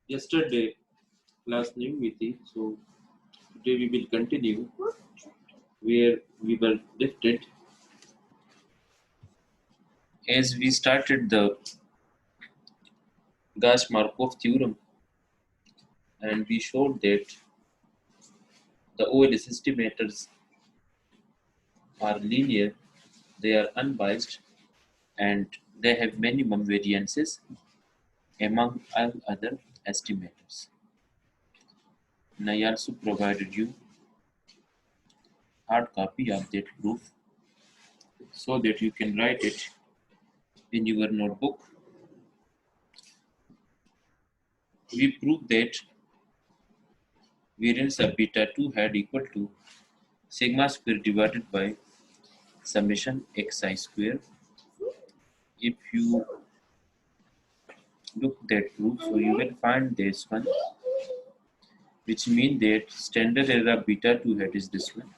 Yesterday class Niviti, so today we will continue where we were lifted as we started the Gauss-Markov theorem, and we showed that the OLS estimators are linear, they are unbiased, and they have minimum variances among all other estimators. And I also provided you hard copy of that proof so that you can write it in your notebook. We proved that variance of beta 2 had equal to sigma square divided by summation xi square. If you look that proof, so you will find this one, which means that standard error of beta 2 hat is this one.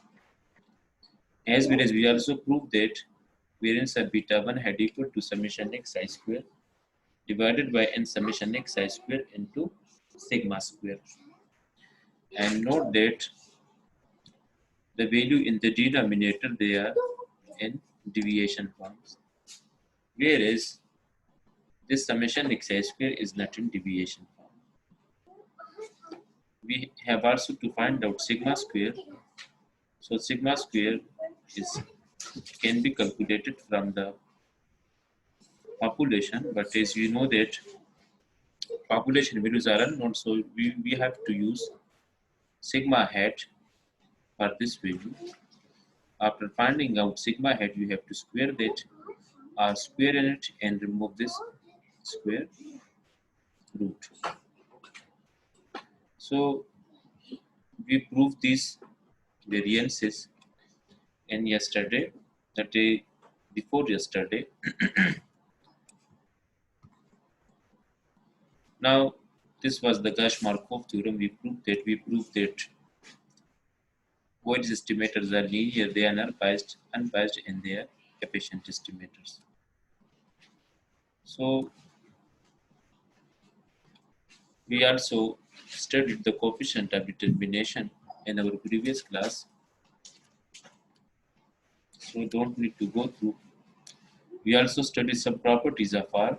As well as we also proved that variance of beta 1 had equal to summation xi square divided by n summation xi square into sigma square. And note that the value in the denominator they are in deviation forms, whereas this summation xi square is not in deviation form. We have also to find out sigma square. So sigma square is can be calculated from the population, but as you know that population values are unknown, so we have to use sigma hat for this value. After finding out sigma hat, you have to square that or square in it and remove this square root. So we proved these variances in yesterday, the day before yesterday. Now this was the Gauss-Markov theorem. We proved that OLS estimators are linear, they are unbiased, and they are efficient estimators. So we also studied the coefficient of determination in our previous class, so don't need to go through. We also studied some properties of R,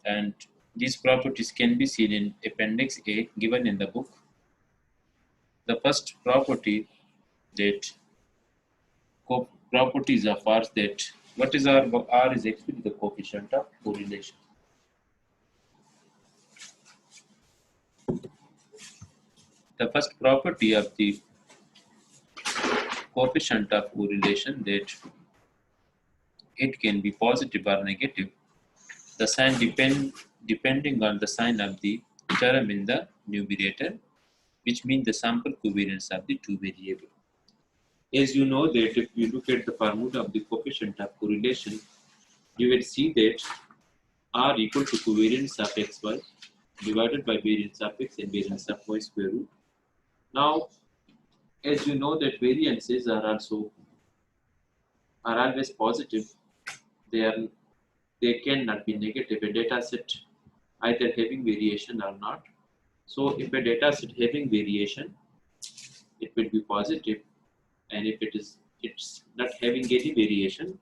and these properties can be seen in Appendix A given in the book. The first property that properties of R that what is R? R is actually the coefficient of correlation. The first property of the coefficient of correlation that it can be positive or negative. The sign depending on the sign of the term in the numerator, which means the sample covariance of the two variables. As you know that if you look at the formula of the coefficient of correlation, you will see that R equal to covariance of xy divided by variance of x and variance of y square root. Now, as you know that variances are always positive. They cannot be negative. A data set either having variation or not. So if a data set having variation, it will be positive, and if it's not having any variation,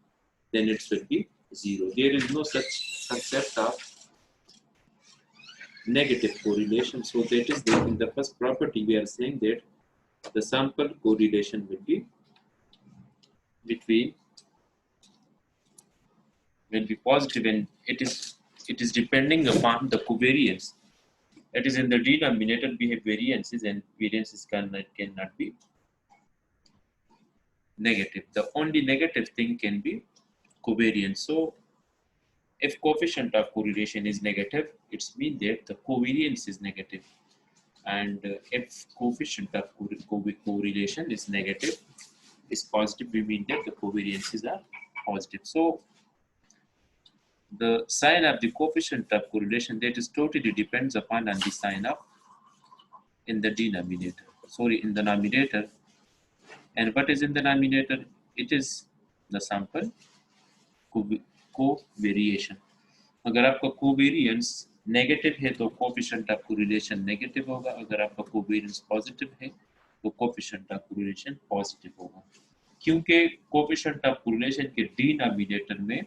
then it will be zero. There is no such concept of negative correlation. So that is that in the first property we are saying that the sample correlation will be positive, and it is depending upon the covariance. That is in the denominator we have variances, and variances cannot be negative. The only negative thing can be covariance. So if coefficient of correlation is negative, it means that the covariance is negative. And if coefficient of correlation is negative, is positive, we mean that the covariances are positive. So the sign of the coefficient of correlation that is totally depends upon the sign of in the denominator. Sorry, in the numerator. And what is in the denominator? It is the sample covariation. अगर आपका covariance negative है तो coefficient of correlation negative होगा, अगर आपका covariance positive है तो coefficient of correlation positive होगा। क्योंकि कोफिशिएंट ऑफ कोरिलेशन के डिनोमिनेटर में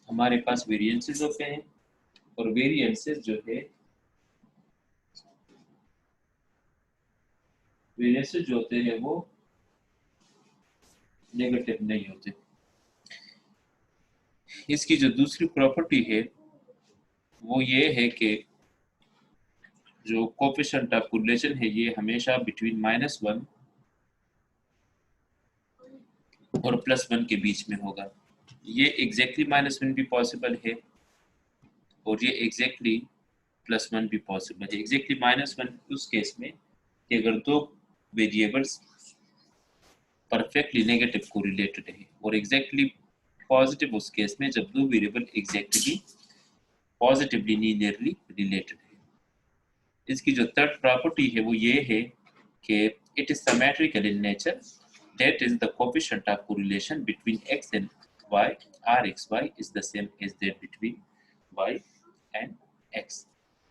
हमारे पास वेरिएंसेस होते हैं और वेरिएंसेस जो है वेरिएंसेस जो होते हैं वो नेगेटिव नहीं होते। इसकी जो दूसरी प्रॉपर्टी है वो ये है कि जो कोफिशिएंट ऑफ कोरिलेशन है ये हमेशा बिटवीन -1 और +1 के बीच में होगा। ये एग्जैक्टली -1 भी पॉसिबल है और ये एग्जैक्टली +1 भी पॉसिबल है। एग्जैक्टली -1 उस केस में कि अगर दो वेरिएबल्स परफेक्टली नेगेटिव कोरिलेटेड है, और एग्जैक्टली पॉजिटिव उस केस में जब दो variable exactly positively linearly related है। इसकी जो थर्ड प्रॉपर्टी है वो ये है कि it is symmetrical in nature, that is the coefficient of correlation between x and y, rxy is the same as that between y and x।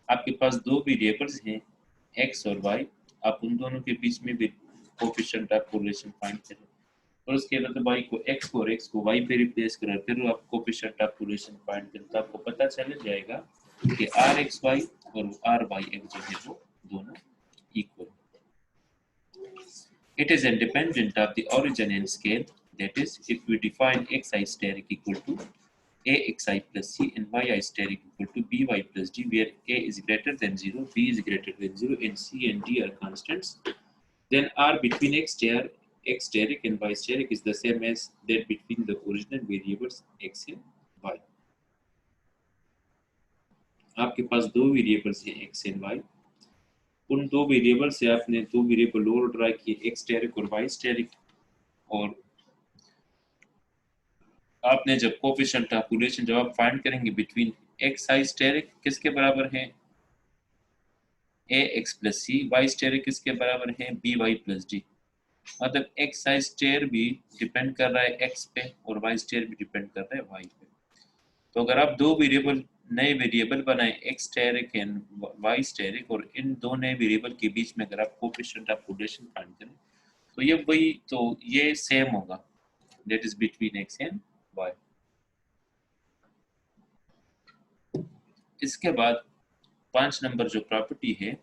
आपके पास दो वेरिएबल्स हैं x और y, आप उन दोनों के बीच में भी कोफिशिएंट ऑफ कोरिलेशन फाइंड करें और उसके बाद y को x को और x को y पे रिप्लेस करें, फिर आप कोफिशिएंट ऑफ कोरिलेशन फाइंड करें तो आपको पता चल जाएगा कि rxy और ryx जो है वो दोनों equal. It is independent of the origin and scale, that is, if we define xi steric equal to axi plus c and yi steric equal to by plus d, where a is greater than 0, b is greater than 0, and c and d are constants, then r between x steric and y steric is the same as that between the original variables x and y। आपके पास दो variables हैं x and y, उन दो variable से आपने दो variable और draw किए x स्टेरिक और y स्टेरिक, और आपने जब कोफिशिएंट ऑफ कोरिलेशन जब आप फाइंड करेंगे बिटवीन xi स्टेरिक किसके बराबर है ax plus c, y asterisk किसके बराबर है by plus d। मतलब xi स्टेर भी डिपेंड कर रहा है x पे और y स्टेर भी डिपेंड कर रहा है y पे। तो अगर आप दो वेरिएबल नए वेरिएबल बनाए x asterisk and y asterisk और इन दो नए वेरिएबल के बीच में अगर आप कोफिशिएंट ऑफ कोरिलेशन फाइंड करें तो ये वही, तो ये सेम होगा, that is between x and y। इसके बाद 5 नंबर जो प्रॉपर्टी है,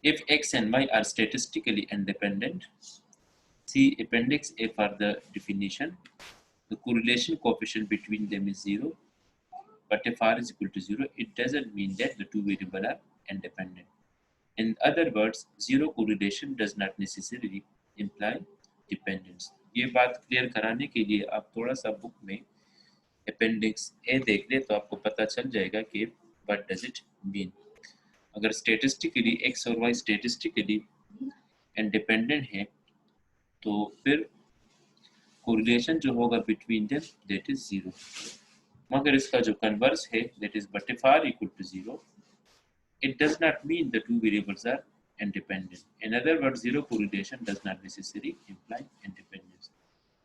if x and y are statistically independent, see appendix A for the definition, the correlation coefficient between them is 0, but if r is equal to 0, it doesn't mean that the two variables are independent. In other words, zero correlation does not necessarily imply dependence। ये बात clear कराने के लिए आप थोड़ा सा book में appendix ए देख ले तो आपको पता चल जाएगा कि व्हाट डज इट मीन। अगर स्टेटिस्टिकली x और y स्टेटिस्टिकली इंडिपेंडेंट है तो फिर कोरिलेशन जो होगा बिटवीन देम दैट इज 0, मगर इसका जो कन्वर्स है that is but if r equal to 0, it does not mean the two variables are independent. In other words, zero correlation does not necessarily imply independence।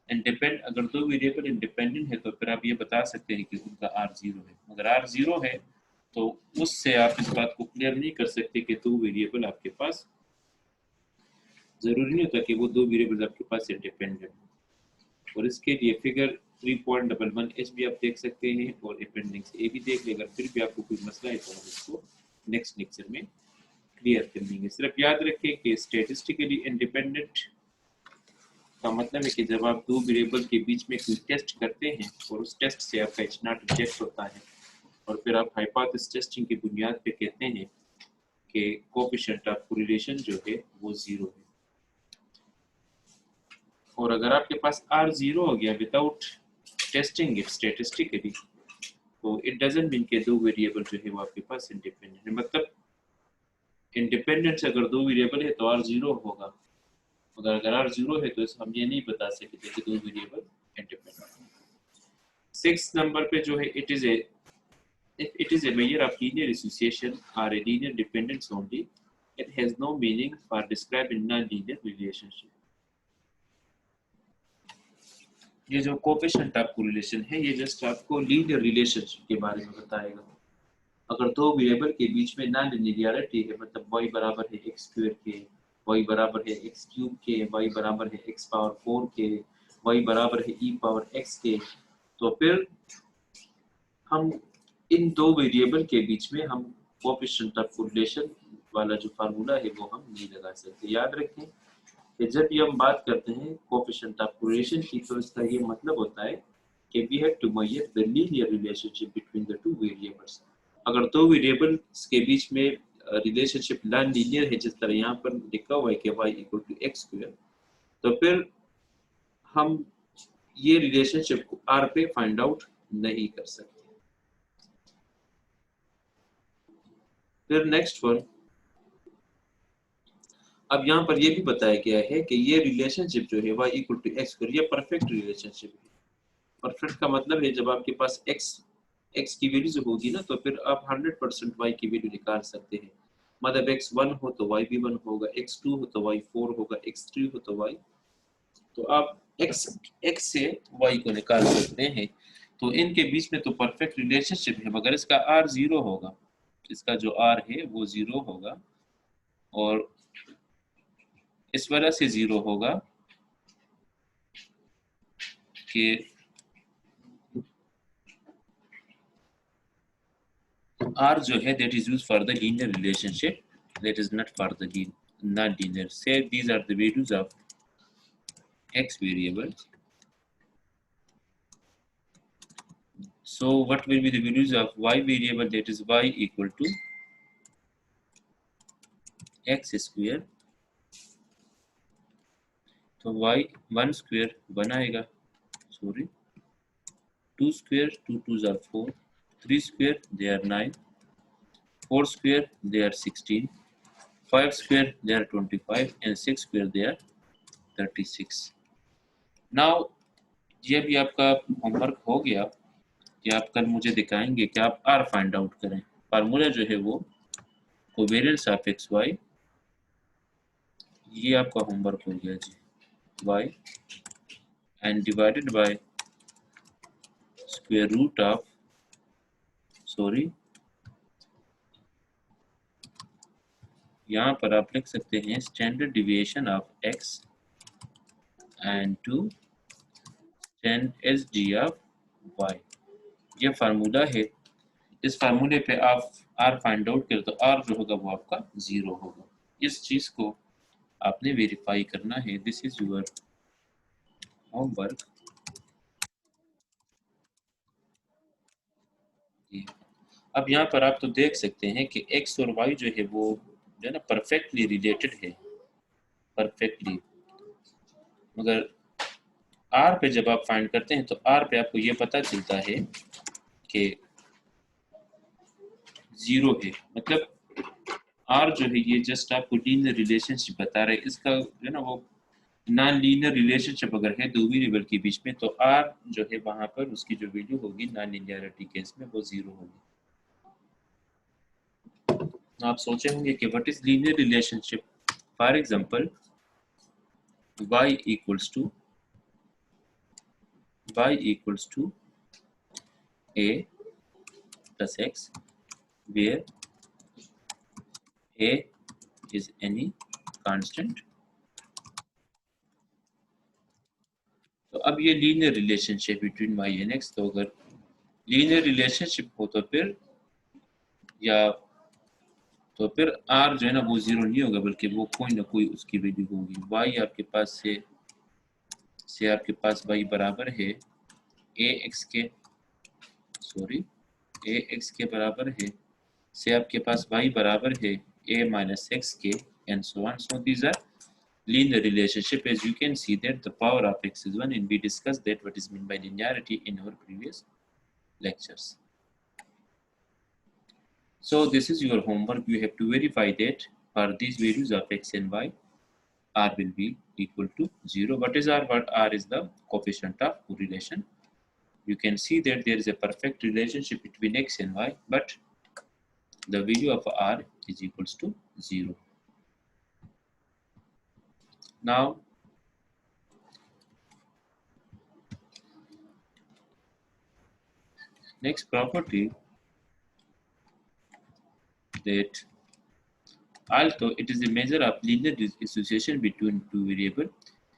अगर दो variable independent है तो फिर आप ये बता सकते हैं कि उनका r 0 है, अगर r 0 है तो उससे आप इस बात को क्लियर नहीं कर सकते कि दो वेरिएबल आपके पास, जरूरी नहीं होता कि वो दो वेरिएबल आपके पास इंडिपेंडेंट। और इसके लिए फिगर 3.11H भी आप देख सकते हैं और अपेंडिक्स ए भी देख लेगा। फिर भी आपको कोई मसला है तो हम इसको नेक्स्ट लेक्चर में क्लियर कर लेंगे। सिर्फ याद रखें कि स्टैटिस्टिकली इंडिपेंडेंट का मतलब है कि जब आप दो वेरिएबल के बीच में कोई टेस्ट करते हैं और उस टेस्ट से आपका H0 रिजेक्ट होता है और फिर आप हाइपोथेसिस टेस्टिंग की बुनियाद पे कहते हैं कि कोएफिशिएंट ऑफ कोरिलेशन जो है वो 0 है। और अगर आपके पास r 0 हो गया विदाउट टेस्टिंग इट स्टैटिस्टिकली तो इट डजंट मीन कि दो वेरिएबल जो है वो आपके पास इंडिपेंडेंट है। मतलब इंडिपेंडेंट अगर दो वेरिएबल है तो r 0 होगा, अगर r 0 है तो हम ये नहीं बता सकते कि दो वेरिएबल इंडिपेंडेंट। 6 नंबर पे जो है it is a measure of linear association or a linear dependence only, it has no meaning for describing non-linear relationship। ये जो कोएफिशिएंट ऑफ कोरिलेशन है ये जस्ट आपको लीनियर रिलेशनशिप के बारे में बताएगा। अगर दो वेरिएबल के बीच में नॉन लिनियरिटी है, मतलब y बराबर है x स्क्वायर के, y बराबर है x क्यूब के, y बराबर है x पावर 4 के, y बराबर है e पावर x के, तो फिर हम इन दो वेरिएबल के बीच में हम कोएफिशिएंट ऑफ कोरिलेशन वाला जो फार्मूला है वो हम नहीं लगा सकते। याद रखें कि जब भी हम बात करते हैं कोएफिशिएंट ऑफ कोरिलेशन की, तो इसका ये मतलब होता है कि we have to measure the linear relationship between the two variables. अगर दो वेरिएबल्स के बीच में रिलेशनशिप नॉन लीनियर है, जिस तरह यहाँ पर लिखा हुआ है कि y equal to X square, तो फिर हम ये रिलेशनशिप को r पे फाइंड आउट नहीं कर सकते। फिर नेक्स्ट वन, अब यहाँ पर ये भी बताया गया है कि ये रिलेशनशिप जो है y equal to X square, ये परफेक्ट रिलेशनशिप है। परफेक्ट का मतलब है जब आपके पास x की वैल्यू जो होगी ना, तो फिर आप 100% y की वैल्यू निकाल सकते हैं। मतलब x 1 हो तो y भी 1 होगा, x 2 हो तो y 4 होगा, x 3 हो तो y, तो आप x से y को निकाल सकते हैं। तो इनके बीच में तो परफेक्ट रिलेशनशिप है, मगर इसका r 0 होगा, इसका जो r है वो 0 होगा, और इस वजह से 0 होगा कि R जो है that is used for the linear relationship, that is not for the non-linear. Say these are the values of x variables. So what will be the values of y variable, that is y equal to x square. तो y 1 square 1 आएगा, sorry 2 square 2 2s are 4, 3 square they are 9, 4 square they are 16, 5 square they are 25, and 6 square they are 36. Now ये भी आपका homework हो गया कि आप कल मुझे दिखाएंगे कि आप R फाइंड आउट करें। फार्मूला जो है वो कोवेरिएंस ऑफ एक्स वाई, ये आपका होमवर्क हो गया जी, y and divided by square root of, sorry यहाँ पर आप लिख सकते हैं standard deviation of x and to stand S D of y। ये फार्मूला है, इस फार्मूले पे आप R फाइंड आउट करें तो R जो होगा वो आपका 0 होगा। इस चीज़ को आपने वेरीफाई करना है। This is your homework. अब यहाँ पर आप तो देख सकते हैं कि x और y जो है वो जो है ना परफेक्टली रिलेटेड है, परफेक्टली, मगर r पे जब आप फाइंड करते हैं तो r पे आपको ये पता चलता है कि 0 है। मतलब r जो है ये जस्ट आपको लीनियर रिलेशनशिप बता रहा है, इसका जो है ना वो नॉन लीनियर रिलेशनशिप अगर है दो वेरिएबल के बीच में, तो r जो है वहां पर उसकी जो वैल्यू होगी नॉन लीनियरिटी केस में वो 0 होगी। आप सोचे होंगे कि what is linear relationship. For example y equals to a plus x, where a is any constant। तो अब ये linear relationship between y and x, तो अगर लीनियर रिलेशनशिप हो तो फिर r जो है ना वो 0 नहीं होगा, बल्कि वो कोई ना कोई उसकी वैल्यू होगी। y आपके पास से आपके पास y बराबर है ax के, सॉरी ax के बराबर है, से आपके पास y बराबर है a minus x के, and so on. So these are linear relationship. As you can see that the power of x is 1, and we discussed that what is meant by linearity in our previous lectures. So this is your homework. You have to verify that for these values of x and y, r will be equal to 0. What is r? What r is the coefficient of correlation. You can see that there is a perfect relationship between x and y, but the value of r is equals to 0. Now next property, that although it is a measure of linear association between two variables,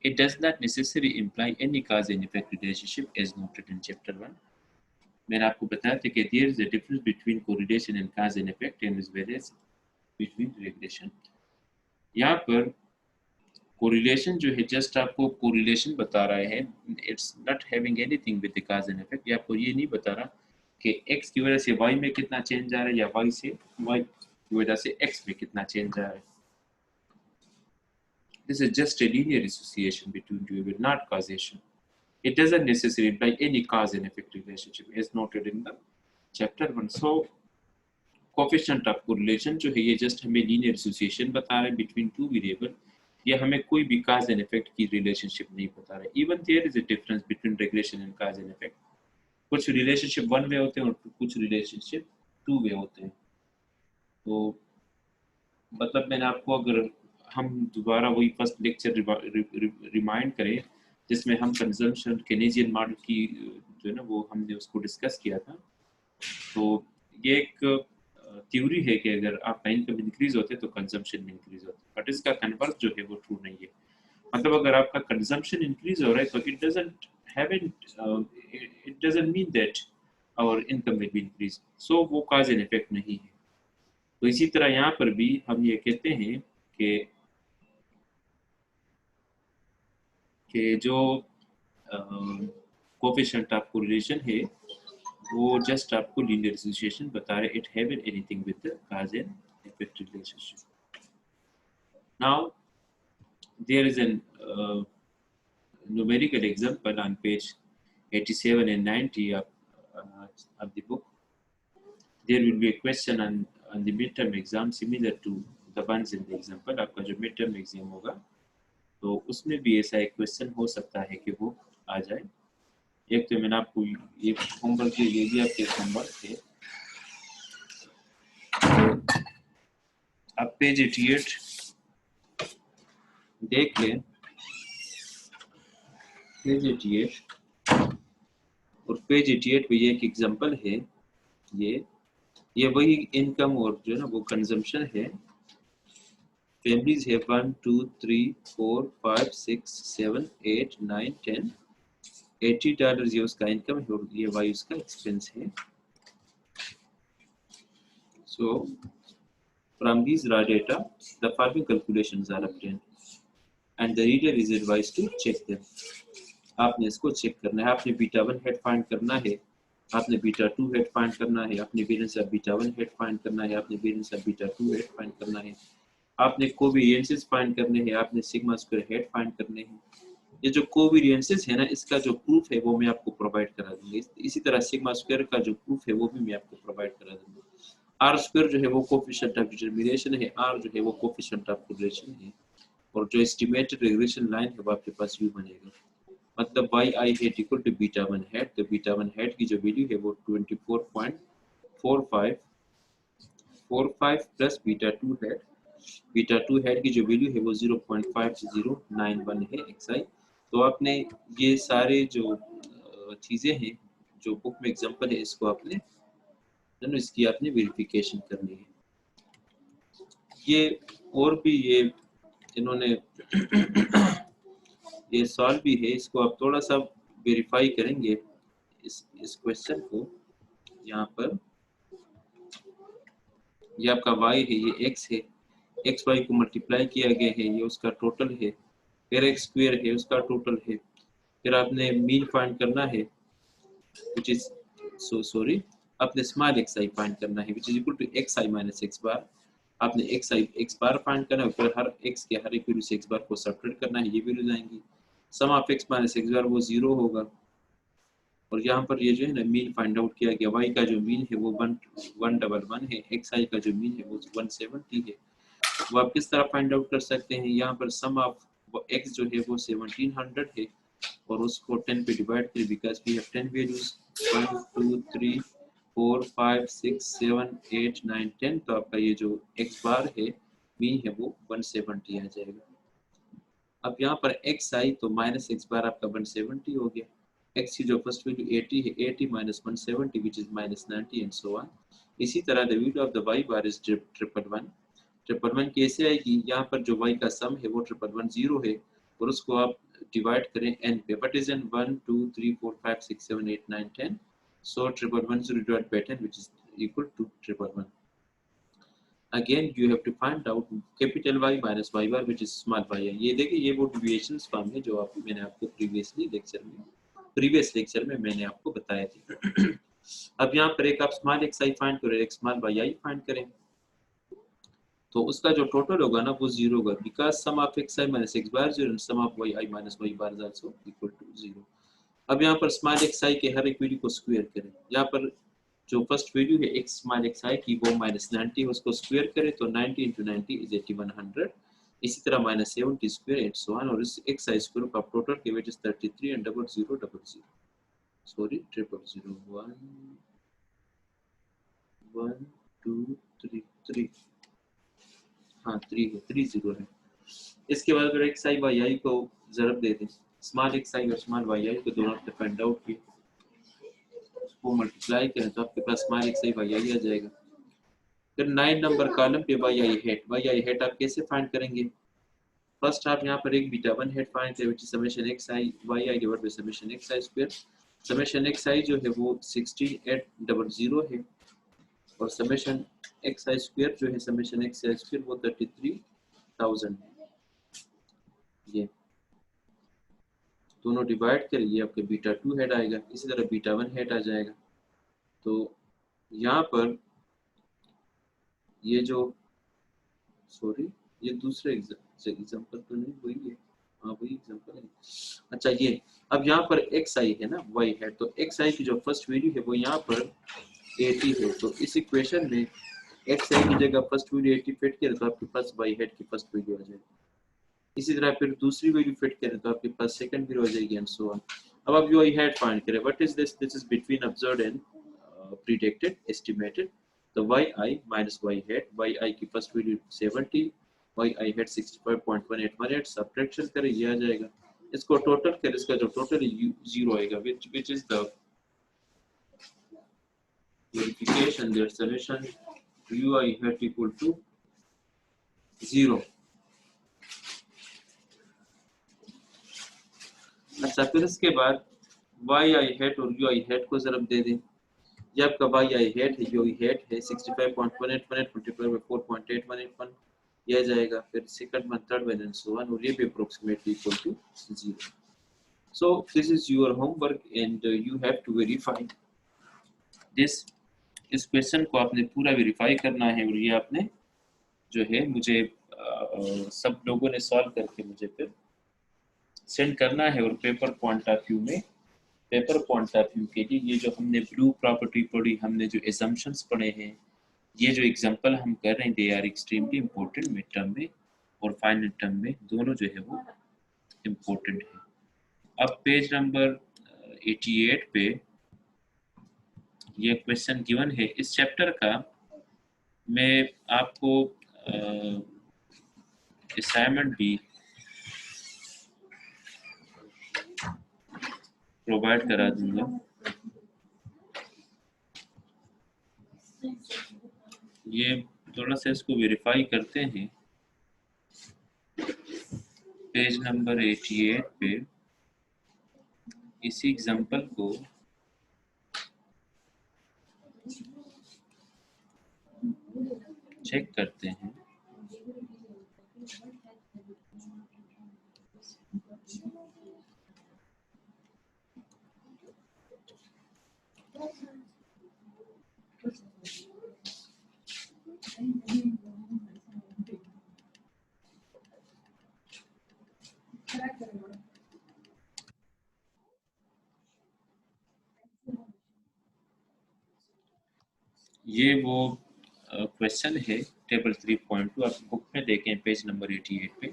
it does not necessarily imply any cause and effect relationship as noted in chapter 1. मैंने आपको बताया था कि there is a difference between correlation and cause and effect and as well as between regression. यहाँ पर correlation जो है just आपको correlation बता रहा है, it's not having anything with the cause and effect. ये आपको ये नहीं बता रहा कि x की वजह से y में कितना चेंज आ रहा है या y से y की वजह से x में कितना चेंज आ रहा है. This is just a linear association between two variables, not causation. It doesn't necessarily imply any cause and effect relationship as noted in the chapter 1. So coefficient of correlation जो है ये just हमें linear association बता रहा है between two variable, ये हमें कोई भी cause and effect की relationship नहीं बता रहा है. Even there is a difference between regression and cause and effect. कुछ relationship one way होते हैं और कुछ relationship two way होते हैं. तो मतलब मैंने आपको अगर हम दोबारा वही फर्स्ट लेक्चर रिमाइंड करें जिसमें हम कंजम्पशन केनेजियन मॉडल की जो है ना वो हमने उसको डिस्कस किया था. तो ये एक थ्योरी है कि अगर आपका इनकम इंक्रीज होते तो कंजम्पशन इंक्रीज होता है, बट इसका कन्वर्स जो है वो ट्रू नहीं है. मतलब अगर आपका कंजम्पशन इंक्रीज हो रहा है तो it doesn't mean that our income will be increase. So वो कॉज एंड इफेक्ट नहीं है. तो इसी तरह यहाँ पर भी हम ये कहते हैं कि जो कोफिशिएंट ऑफ कोरिलेशन है वो जस्ट आपको लीनियर एसोसिएशन बता रहे. It have anything with the cause and effect relationship. Now there is an numerical example on page 87 and 90 of the book. There will be a question on the midterm exam similar to the ones in the example. आपका जो midterm exam होगा तो उसमें भी ऐसा एक question हो सकता है कि वो आ जाए. एक तो मैंने आपको ये होमवर्क दिया, ये भी आपके होमवर्क थे. आप पेज 88 देख लें. पेज 88 और पेज 88 पे ये एक एग्जांपल है. ये वही इनकम और जो है ना वो कंजम्पशन है. Families have 1, 2, 3, 4, 5, 6, 7, 8, 9, 10. $80 ये उसका इनकम है और ये वाई उसका एक्सपेंस है. So from these raw data, the following calculations are obtained, and the reader is advised to check them. आपने इसको चेक करना है. आपने बीटा 1 हेड फाइंड करना है, आपने बीटा 2 हेड फाइंड करना है, आपने variance of beta 1 head find करना है, आपने variance of beta 2 head find करना है, आपने कोवेरिएंसेस फाइंड करने हैं, आपने सिग्मा स्क्वायर हेड फाइंड करने हैं. ये जो कोवेरिएंसेस है ना इसका जो प्रूफ है वो मैं आपको प्रोवाइड करा दूंगा. इसी तरह सिग्मा स्क्वायर का जो प्रूफ है वो भी मैं आपको प्रोवाइड करा दूंगा. आर स्क्वायर जो है वो कोफिशिएंट ऑफ डिटरमिनेशन है, आर जो है वो कोफिशिएंट ऑफ कोरिलेशन है, और जो एस्टिमेटेड रिग्रेशन लाइन है वो आपके पास यू बनेगा. मतलब Y I hat equal to beta 1 hat. तो बीटा 1 हेड की जो वैल्यू है वो 24.45 plus beta 2 hat. Beta 2 hat की जो वैल्यू है वो 0.5091 है xi. तो आपने ये सारे जो चीज़ें हैं जो बुक में एग्जांपल है इसको आपने इसकी आपने वेरिफिकेशन करनी है. ये और भी ये इन्होंने ये सॉल्व भी है, इसको आप थोड़ा सा वेरीफाई करेंगे इस क्वेश्चन को. यहाँ पर ये आपका y है, ये x है, x y को मल्टीप्लाई किया गया है, ये उसका टोटल है. फिर x स्क्वायर है उसका टोटल है. फिर आपने मीन फाइंड करना है which is आपने स्मॉल xi फाइंड करना है which is equal to xi minus x bar. आपने x बार फाइंड करना है, फिर हर x के हर एक वैल्यू से x बार को सब्ट्रैक्ट करना है. ये वैल्यूज आएंगी. सम ऑफ x माइनस x बार वो 0 होगा. और यहाँ पर ये जो है ना मीन फाइंड आउट किया गया. y का जो मीन है वो 111 है, xi का जो मीन है वो 170 है. वो आप किस तरह फाइंड आउट कर सकते हैं. यहाँ पर सम ऑफ x जो है वो 1700 है और उसको 10 पे डिवाइड करें बिकॉज वी हैव 10 वैल्यूज 1 2 3 4 5 6 7 8 9 10. तो आपका ये जो x बार है मीन है वो 170 आ जाएगा. अब यहाँ पर x आई तो माइनस x बार आपका 170 हो गया. x की जो फर्स्ट वैल्यू 80 है, 80 minus 170 which is minus 90 and so on. इसी तरह the value of the y bar is 111. 111 कैसे आएगी? यहाँ पर जो y का सम है वो 110 है और उसको आप डिवाइड करें n पे. What is n? 1 2 3 4 5 6 7 8 9 10. So 110 divided by 10 which is equal to 111. Again you have to find out capital Y minus y bar which is small y. ये देखिए ये वो डेविएशंस फॉर्म है जो मैंने आपको प्रीवियस लेक्चर में मैंने आपको बताया थी. अब यहाँ पर एक आप स्मॉल एक्स आई फाइंड करें, एक स्मॉल वाई आई फाइंड करें, तो उसका जो टोटल होगा ना वो 0 होगा, because sum of X I minus X bar 0 and sum of Y I minus Y bar is also equal to 0. अब यहाँ पर स्मॉल एक्स आई के हर एक वैल्यू को स्क्वायर करें. यहाँ पर जो फर्स्ट वैल्यू है एक्स स्मॉल एक्स आई की वो माइनस 90 है, उसको स्क्वायर करें तो 90 इंटू 90 इज 8100. इसी तरह minus 70 square and so on. और इस एक्स आई स्क्वायर का टोटल के वेट इज 33 एंड 0000 सॉरी 000 1 1 2 3 3 हाँ 3 है, 30 है. इसके बाद अगर एक्स आई वाई आई को ज़रब दे दें, स्मॉल एक्स आई और स्मॉल वाई आई को दोनों पे फाइंड आउट किए, उसको मल्टीप्लाई करें तो आपके पास small x i y i आ जाएगा. फिर 9 नंबर कॉलम पे वाई आई हेड आप कैसे फाइंड करेंगे? फर्स्ट आप यहाँ पर एक बीटा 1 हेड फाइंड करें which is summation x i y i divided by summation x i square. Summation x i जो है वो 16800 है और समेशन एक्स आई स्क्वायर जो है समेशन एक्स आई स्क्वायर वो 33000 है. ये दोनों डिवाइड करें, ये आपके बीटा 2 हेड आएगा. इसी तरह बीटा 1 हेड आ जाएगा. तो यहाँ पर ये जो सॉरी ये दूसरे एग्जांपल तो नहीं, वही है, हाँ वही एग्जांपल है. अच्छा ये अब यहाँ पर एक्स आई है ना वाई हेड, तो एक्स आई की जो फर्स्ट वैल्यू है वो यहाँ पर 80 है. तो इस इक्वेशन में एक्स आई की जगह फर्स्ट वैल्यू 80 फिट करें तो आपके पास वाई हेड की फर्स्ट वैल्यू आ जाएगी. इसी तरह फिर दूसरी वैल्यू फिट करें तो आपके पास सेकंड वैल्यू आ जाएगी एंड सो ऑन. अब आप वाई हेड फाइंड करें. What is this? This is between observed and predicted estimated. तो Y I minus Y head, Y आई की फर्स्ट वैल्यू 70, वाई आई हेड 65.1818. सब्ट्रैक्शन करें ये आ जाएगा. इसको टोटल करें, इसका जो टोटल है 0 आएगा which is the verification their solution ui hat equal to 0. अच्छा फिर इसके बाद वाई आई हेट और यू आई हेट को ज़रब दे दें. ये आपका वाई आई हेट है, यू आई हेट है 65.1818 मल्टीप्लाई बाय 4.8181 ये आ जाएगा. फिर second one third one and so on और ये भी approximately equal to 0. So this is your homework and you have to verify this. इस क्वेश्चन को आपने पूरा वेरीफाई करना है और ये आपने जो है मुझे सब लोगों ने सॉल्व करके मुझे फिर सेंड करना है. और पेपर पॉइंट ऑफ व्यू के लिए ये जो हमने ब्लू प्रॉपर्टी पढ़ी, हमने जो एजम्पशंस पढ़े हैं, ये जो एग्जांपल हम कर रहे हैं, they are extremely important mid term में और फाइनल टर्म में दोनों जो है वो इम्पोर्टेंट है. अब पेज नंबर 88 पे ये क्वेश्चन गिवन है. इस चैप्टर का मैं आपको असाइनमेंट भी प्रोवाइड करा दूंगा. ये थोड़ा सा इसको वेरीफाई करते हैं. पेज नंबर 88 पे इसी एग्जांपल को चेक करते हैं. ये वो क्वेश्चन है टेबल 3.2. आप बुक में देखें पेज नंबर 88 पे.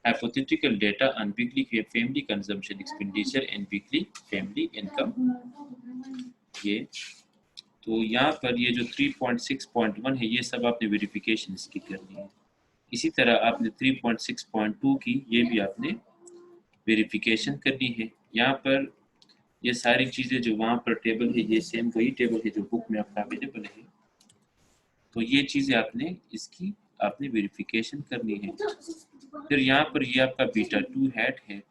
Hypothetical data on weekly family consumption expenditure and weekly family income. ये तो यहाँ पर ये जो 3.6.1 है ये सब आपने वेरिफिकेशन इसकी करनी है. इसी तरह आपने 3.6.2 की ये भी आपने वेरिफिकेशन करनी है. यहाँ पर ये सारी चीज़ें जो वहाँ पर टेबल है ये सेम वही टेबल है जो बुक में आपका अवेलेबल है। तो ये चीज़ें आपने इसकी आपने वेरिफिकेशन करनी है। फिर यहाँ पर ये आपका बीटा 2 हैट है।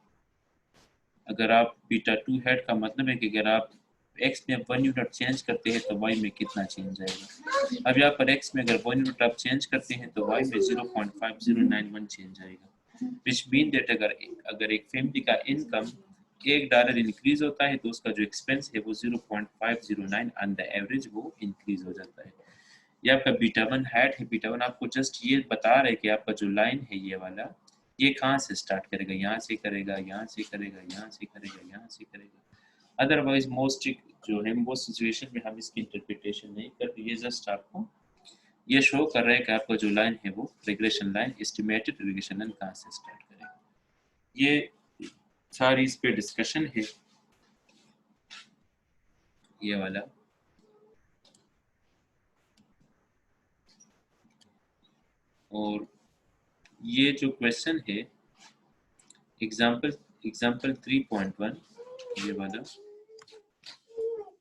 अगर आप बीटा 2 हैट का मतलब है कि अगर आप x में 1 यूनिट चेंज करते हैं तो y में कितना चेंज आएगा। अब यहाँ पर x में अगर 1 यूनिट आप चेंज करते हैं तो y में 0.5091 चेंज आएगा। विच मीन दैट अगर एक फैमिली का इनकम $1 इंक्रीज होता है तो उसका जो एक्सपेंस है वो 0.509 ऑन द एवरेज वो इंक्रीज हो जाता है। ये आपका बीटा 1 हैट है। बीटा 1 आपको जस्ट ये बता रहा है कि आपका जो लाइन है ये वाला ये कहाँ से स्टार्ट करेगा, यहाँ से करेगा, यहाँ से करेगा, यहाँ से करेगा, यहाँ से करेगा। अदरवाइज मोस्ट जो है मोस्ट सिचुएशन में हम इसकी इंटरप्रिटेशन नहीं करते। ये जस्ट आपको ये शो कर रहा है कि आपका जो लाइन है वो regression line estimated regression line कहाँ से स्टार्ट करेगा। ये सारी इस पे डिस्कशन है ये वाला। और ये जो क्वेश्चन है एग्जाम्पल 3.1 ये वाला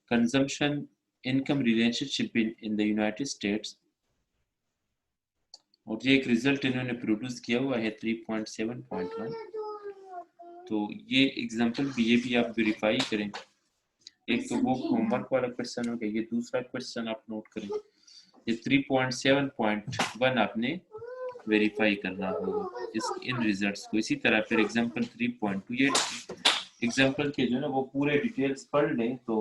consumption income relationship in the United states, और ये एक रिजल्ट इन्होंने प्रोड्यूस किया हुआ है 3.7.1। तो ये एग्जाम्पल भी ये भी आप वेरीफाई करें। एक तो वो होमवर्क वाला क्वेश्चन हो गया, ये दूसरा क्वेश्चन आप नोट करें। ये 3.7.1 आपने वेरीफाई करना होगा इस इन रिजल्ट्स को। इसी तरह फिर एग्जाम्पल 3.2 ये एग्जाम्पल के जो है ना वो पूरे डिटेल्स पढ़ लें तो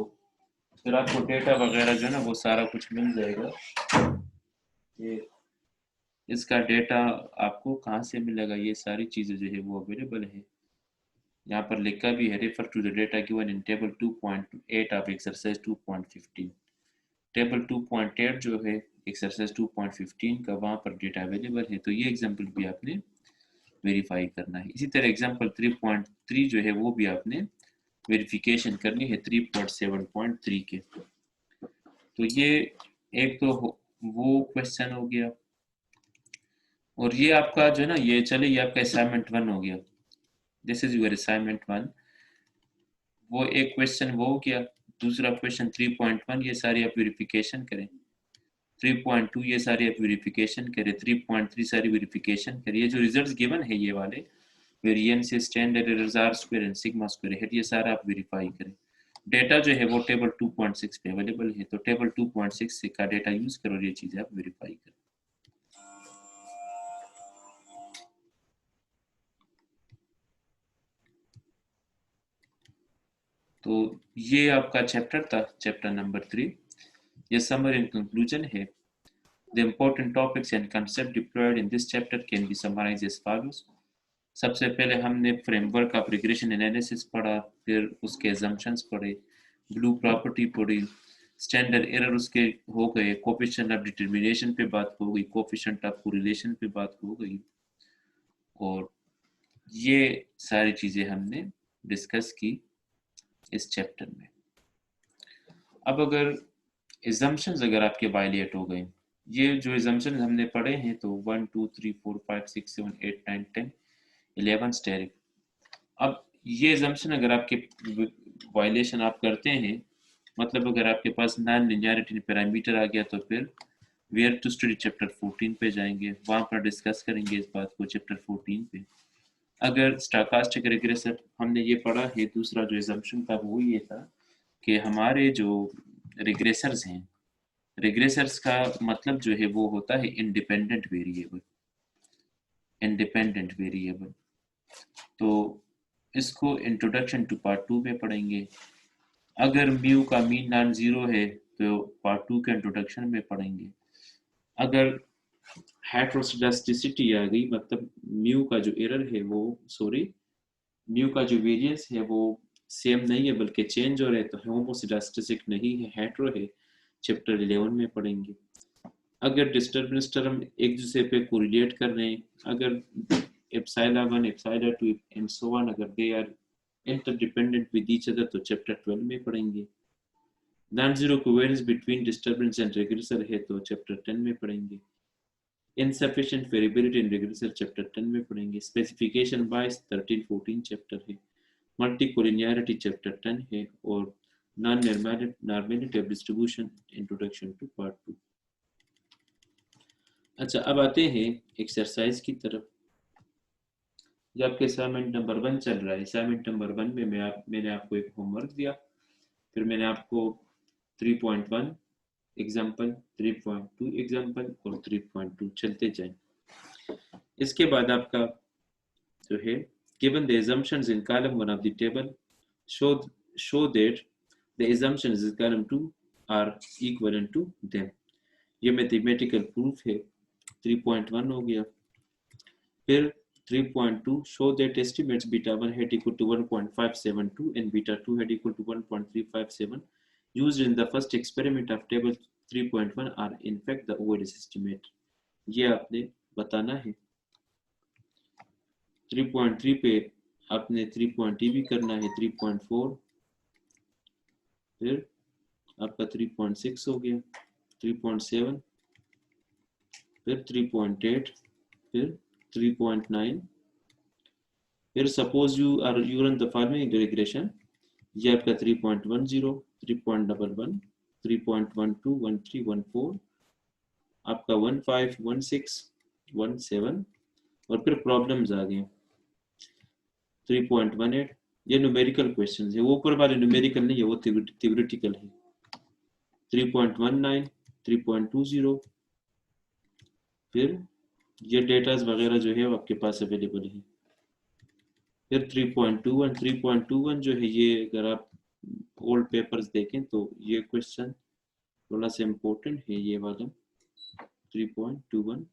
फिर आपको डेटा वगैरह जो है ना वो सारा कुछ मिल जाएगा। ये इसका डेटा आपको कहाँ से मिलेगा, ये सारी चीज़ें जो है वो अवेलेबल है। यहाँ पर लिखा भी है refer to the data given in table 2.8 of exercise 2.15। Table 2.8 जो है एक्सरसाइज 2.15 का वहाँ पर डेटा अवेलेबल है। तो ये एग्जाम्पल भी आपने वेरीफाई करना है। इसी तरह एग्जाम्पल 3.3 जो है वो भी आपने वेरिफिकेशन करनी है 3.7.3 के। तो ये एक तो वो क्वेश्चन हो गया। और ये आपका जो है ना ये चले ये आपका असाइनमेंट 1 हो गया। This is your assignment 1। वो एक क्वेश्चन वो हो गया। दूसरा क्वेश्चन 3.1 ये सारी आप वेरिफिकेशन करें। 3.2 ये सारी आप वेरिफिकेशन करें। 3.3 सारी वेरिफिकेशन करें। ये जो रिजल्ट्स गिवन है ये वाले variance standard errors R square and sigma square hat ये सारा आप वेरीफाई करें। डेटा जो है वो टेबल 2.6 पे अवेलेबल है। तो टेबल 2.6 का डेटा यूज करो, ये चीजें आप वेरीफाई करें। तो ये आपका चैप्टर था, चैप्टर नंबर 3। ये समरी इन कंक्लूजन है। The important topics and concepts deployed in this chapter can be summarized as follows. सबसे पहले हमने फ्रेमवर्क ऑफ रिग्रेशन एनालिसिस पढ़ा, फिर उसके assumptions पढ़े, ब्लू प्रॉपर्टी पढ़ी, स्टैंडर्ड एरर उसके हो गए, कोफिशिएंट ऑफ डिटरमिनेशन पे बात हो गई, कोफिशिएंट ऑफ कोरिलेशन पे बात हो गई। और ये सारी चीज़ें हमने डिस्कस की इस चैप्टर में। अब अगर assumptions अगर आपके वायलेट हो गए, ये जो assumptions हमने पढ़े हैं तो 1 2 3 4 5 6 7 8 9 10 11 स्टेरिक। अब ये assumption अगर आपके वायलेशन आप करते हैं, मतलब अगर आपके पास नॉन लिनियरिटी पैरामीटर आ गया तो फिर वेयर टू स्टडी चैप्टर 14 पे जाएंगे, वहाँ पर डिस्कस करेंगे इस बात को चैप्टर 14 पे। अगर स्टोकास्टिक रिग्रेसर हमने ये पढ़ा है, दूसरा जो assumption था वो ये था कि हमारे जो रिग्रेसर्स हैं, रिग्रेसर्स का मतलब जो है वो होता है इंडिपेंडेंट वेरिएबल। इंडिपेंडेंट वेरिएबल तो इसको इंट्रोडक्शन टू पार्ट 2 में पढ़ेंगे। अगर म्यू का मीन नॉन जीरो है तो पार्ट 2 के इंट्रोडक्शन में पढ़ेंगे। अगर हेटेरोस्केडास्टिसिटी आ गई, मतलब म्यू का जो एरर है वो म्यू का जो वेरिएंस है वो सेम नहीं है बल्कि चेंज हो रहा है, तो होमोसेडास्टिक नहीं है, हेटेरो है, चैप्टर 11 में पढ़ेंगे। अगर डिस्टर्बेंस टर्म एक दूसरे पे कोरिलेट कर रहे हैं, अगर epsilon 1 epsilon 2 and so on अगर they are interdependent with each other तो चैप्टर 12 में पढ़ेंगे। Non zero covariance between disturbance and regressor है तो चैप्टर 10 में पढ़ेंगे। Insufficient variability in regressor chapter 10 में पढ़ेंगे। स्पेसिफिकेशन बायस 13 14 चैप्टर है, मल्टीकोलिनियरिटी चैप्टर 10 है और non normality of distribution introduction to part 2। अच्छा, अब आते हैं एक्सरसाइज की तरफ। जो आपके असाइनमेंट नंबर 1 चल रहा है, असाइनमेंट नंबर 1 में मैंने आपको एक होमवर्क दिया, फिर मैंने आपको 3.1 एग्जाम्पल, 3.2 एग्जाम्पल और 3.2 चलते जाएं। इसके बाद आपका जो है given the assumptions in column 1 of the table, show that the assumptions in column 2 are equivalent to them। ये मैथमेटिकल प्रूफ है। 3.1 हो गया। फिर 3.2 show that estimates beta 1 hat equal to 1.572 and beta 2 hat equal to 1.357 used in the first experiment of table 3.1 are in fact the OLS estimate। ये आपने बताना है। 3.3 पे आपने 3.3 भी करना है, 3.4, फिर आपका 3.6 हो गया, 3.7, फिर 3.8, फिर 3.9, फिर suppose you run the following regression. ये आपका 3.10, 3.11, 3.12, 13, 14, आपका 15, 16, 17 और फिर प्रॉब्लम्स आ गए 3.18। ये न्यूमेरिकल क्वेश्चन है, वो ऊपर वाले न्यूमेरिकल नहीं है, वो थ्योरेटिकल है। 3.19, 3.20, फिर ये डेटास वगैरह जो है वो आपके पास अवेलेबल है। फिर 3.21, 3.21 जो है ये अगर आप ओल्ड पेपर्स देखें तो ये क्वेश्चन थोड़ा सा इम्पोर्टेंट है, ये वाला 3.21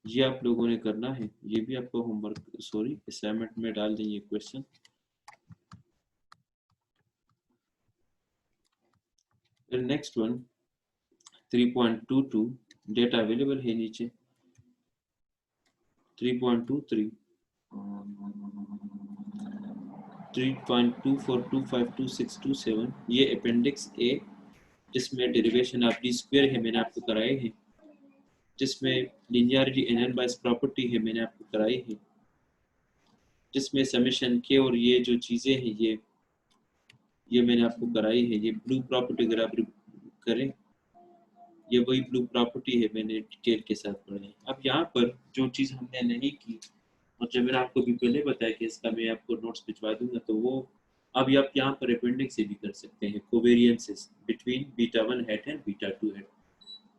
ये आप लोगों ने करना है। ये भी आपको होमवर्क असाइनमेंट में डाल देंगे क्वेश्चन। फिर नेक्स्ट वन 3.22 डेटा अवेलेबल है नीचे। 3.23, 3.24, 25, 26, 27 ये अपेंडिक्स ए, जिसमें डेरिवेशन ऑफ डी स्क्वायर है मैंने आपको कराए हैं, जिसमें लिनियरिटी एनालिसिस प्रॉपर्टी है मैंने आपको कराई है, जिसमें समेशन के और ये जो चीज़ें हैं ये मैंने आपको कराई है। ये ब्लू प्रॉपर्टी अगर आप करें, ये वही ब्लू प्रॉपर्टी है, मैंने डिटेल के साथ पढ़ा है। अब यहाँ पर जो चीज़ हमने नहीं की और जब मैंने आपको भी पहले बताया कि इसका मैं आपको नोट्स भिजवा दूंगा, तो वो अब आप यहाँ पर अपेंडिक्स से भी कर सकते हैं, covariances between beta 1 hat and beta 2 hat.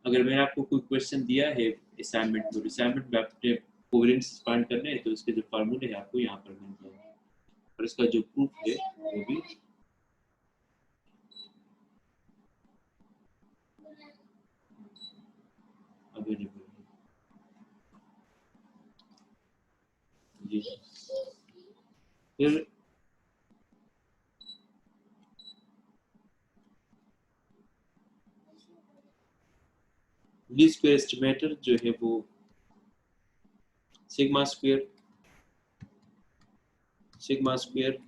अगर मैंने आपको कोई क्वेश्चन दिया है असाइनमेंट में आपने कोवेरियंस फाइंड करने हैं, तो इसके जो फार्मूले हैं आपको यहाँ पर मिल जाएंगे और इसका जो प्रूफ है वो भी अवेलेबल है। जी फिर लीस्ट स्क्वायर एस्टिमेटर जो है वो सिग्मा स्क्वायर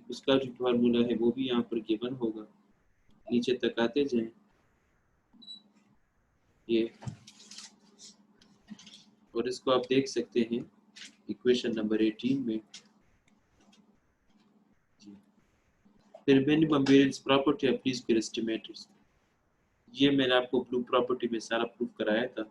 उसका जो फार्मूला है वो भी यहाँ पर गिवन होगा। नीचे तक आते जाएं, ये और इसको आप देख सकते हैं इक्वेशन नंबर 18 में। फिर minimum variance property of least square estimators, ये मैंने आपको ब्लू प्रॉपर्टी में सारा प्रूफ कराया था।